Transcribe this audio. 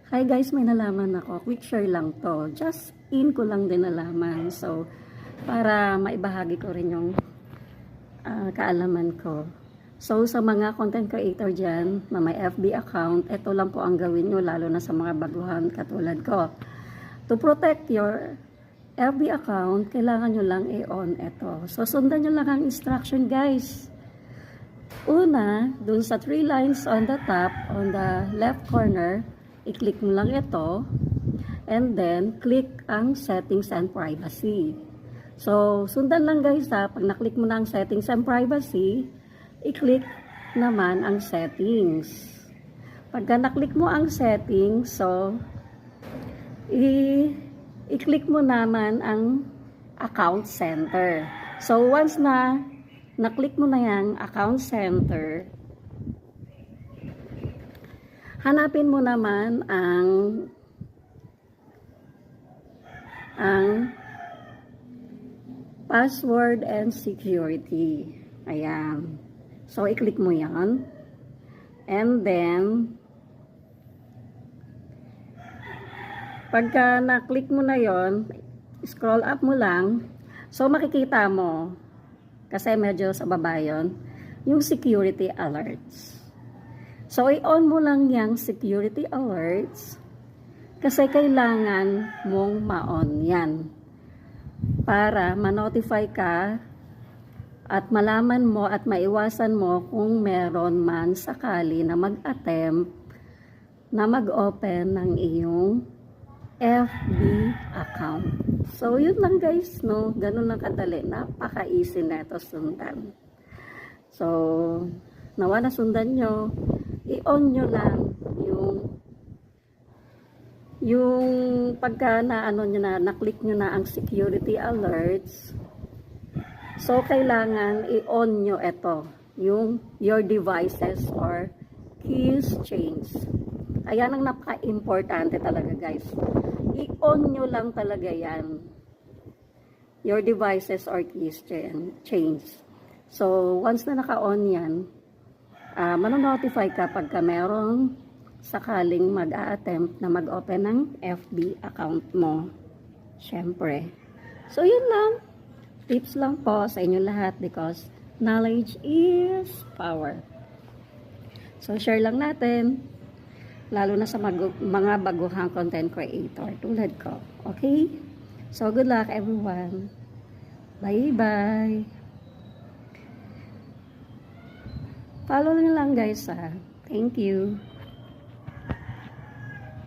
Hi guys, may nalaman ako. Quick share lang to. Just in ko lang din nalaman. So, para maibahagi ko rin yung kaalaman ko. So, sa mga content creator dyan na may FB account, ito lang po ang gawin nyo, lalo na sa mga baguhan katulad ko. To protect your FB account, kailangan nyo lang i-on ito. So, sundan nyo lang ang instruction guys. Una, dun sa 3 lines on the top, on the left corner, i-click mo lang ito, and then, click ang settings and privacy. So, sundan lang guys ha, pag na-click mo na ang settings and privacy, i-click naman ang settings. Pagka na-click mo ang settings, so, i-click mo naman ang account center. So, once na na-click mo na yung account center, hanapin mo naman ang password and security. Ayan. So, i-click mo yan. And then, pagka na-click mo na yon, scroll up mo lang. So, makikita mo, kasi medyo sa baba yun, yung security alerts. So, i-on mo lang yung security alerts kasi kailangan mong ma-on yan para ma-notify ka at malaman mo at maiwasan mo kung meron man sakali na mag-attempt na mag-open ng iyong FB account. So, yun lang guys, no? Ganun lang kadali. Napaka-easy na ito sundan. So, nawa na sundan nyo, i-on nyo lang yung pagka na-click nyo na ang security alerts. So, kailangan i-on nyo ito, yung your devices or keys change. Ayan ang napaka-importante talaga guys. I-on nyo lang talaga yan. Your devices or keys change. So, once na naka-on yan, manonotify ka pagka merong sakaling mag-a-attempt na mag-open ng FB account mo. Siyempre. So, yun lang. Tips lang po sa inyo lahat because knowledge is power. So, share lang natin. Lalo na sa mga baguhang content creator tulad ko. Okay? So, good luck everyone. Bye-bye. Follow nyo lang guys ha. Thank you.